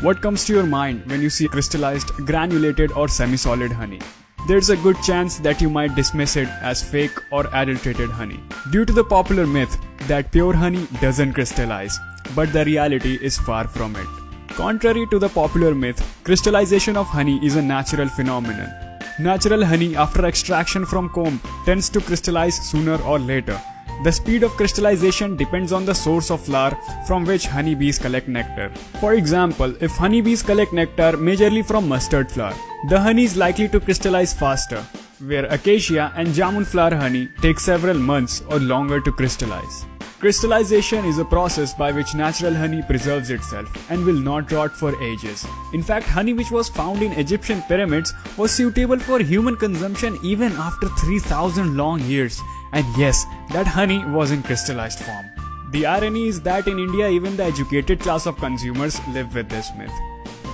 What comes to your mind when you see crystallized, granulated or semi-solid honey? There's a good chance that you might dismiss it as fake or adulterated honey, due to the popular myth that pure honey doesn't crystallize, but the reality is far from it. Contrary to the popular myth, crystallization of honey is a natural phenomenon. Natural honey after extraction from comb tends to crystallize sooner or later. The speed of crystallization depends on the source of flower from which honeybees collect nectar. For example, if honeybees collect nectar majorly from mustard flower, the honey is likely to crystallize faster, where acacia and jamun flower honey take several months or longer to crystallize. Crystallization is a process by which natural honey preserves itself and will not rot for ages. In fact, honey which was found in Egyptian pyramids was suitable for human consumption even after 3000 long years. And yes, that honey was in crystallized form. The irony is that in India even the educated class of consumers live with this myth.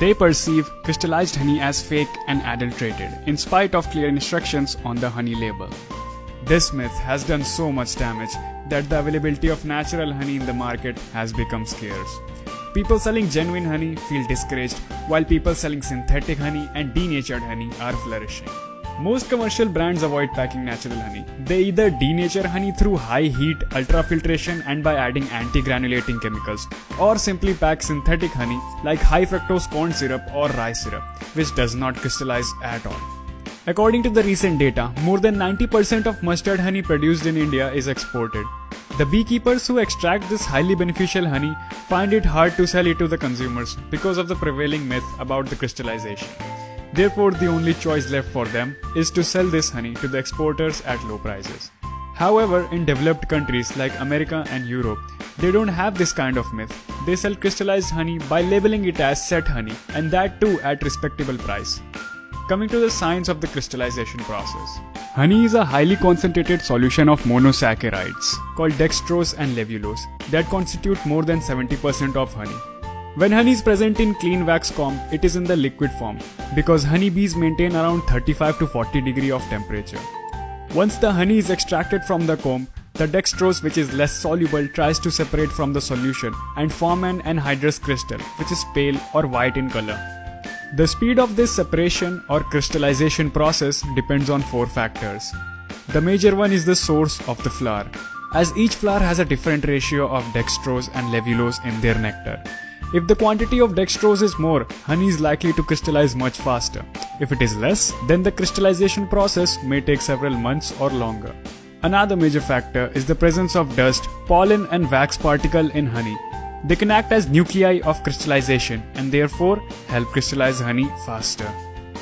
They perceive crystallized honey as fake and adulterated, in spite of clear instructions on the honey label. This myth has done so much damage that the availability of natural honey in the market has become scarce. People selling genuine honey feel discouraged, while people selling synthetic honey and denatured honey are flourishing. Most commercial brands avoid packing natural honey. They either denature honey through high heat ultrafiltration and by adding anti-granulating chemicals, or simply pack synthetic honey like high fructose corn syrup or rice syrup, which does not crystallize at all. According to the recent data, more than 90% of mustard honey produced in India is exported. The beekeepers who extract this highly beneficial honey find it hard to sell it to the consumers because of the prevailing myth about the crystallization. Therefore, the only choice left for them is to sell this honey to the exporters at low prices. However, in developed countries like America and Europe, they don't have this kind of myth. They sell crystallized honey by labeling it as set honey, and that too at respectable price. Coming to the science of the crystallization process. Honey is a highly concentrated solution of monosaccharides called dextrose and levulose that constitute more than 70% of honey. When honey is present in clean wax comb, it is in the liquid form because honeybees maintain around 35 to 40 degrees of temperature. Once the honey is extracted from the comb, the dextrose, which is less soluble, tries to separate from the solution and form an anhydrous crystal, which is pale or white in color. The speed of this separation or crystallization process depends on 4 factors. The major one is the source of the flower, as each flower has a different ratio of dextrose and levulose in their nectar. If the quantity of dextrose is more, honey is likely to crystallize much faster. If it is less, then the crystallization process may take several months or longer. Another major factor is the presence of dust, pollen and wax particle in honey. They can act as nuclei of crystallization and therefore help crystallize honey faster.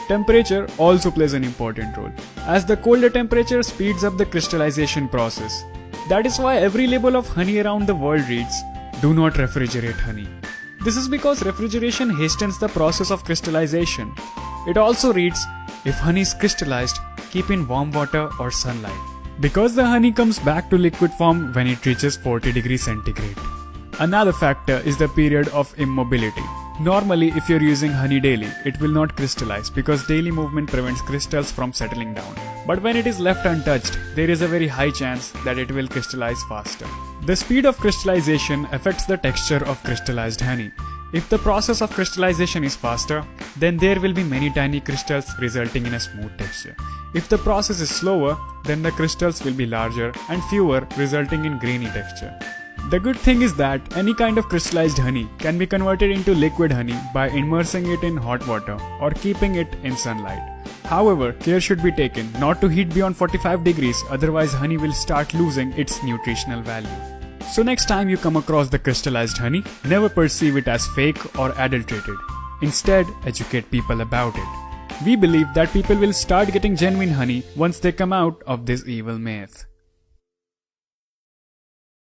Temperature also plays an important role, as the colder temperature speeds up the crystallization process. That is why every label of honey around the world reads, "Do not refrigerate honey." This is because refrigeration hastens the process of crystallization. It also reads, "If honey is crystallized, keep in warm water or sunlight," because the honey comes back to liquid form when it reaches 40 degrees centigrade. Another factor is the period of immobility. Normally, if you're using honey daily, it will not crystallize because daily movement prevents crystals from settling down. But when it is left untouched, there is a very high chance that it will crystallize faster. The speed of crystallization affects the texture of crystallized honey. If the process of crystallization is faster, then there will be many tiny crystals resulting in a smooth texture. If the process is slower, then the crystals will be larger and fewer, resulting in grainy texture. The good thing is that any kind of crystallized honey can be converted into liquid honey by immersing it in hot water or keeping it in sunlight. However, care should be taken not to heat beyond 45 degrees, otherwise honey will start losing its nutritional value. So next time you come across the crystallized honey, never perceive it as fake or adulterated. Instead, educate people about it. We believe that people will start getting genuine honey once they come out of this evil myth.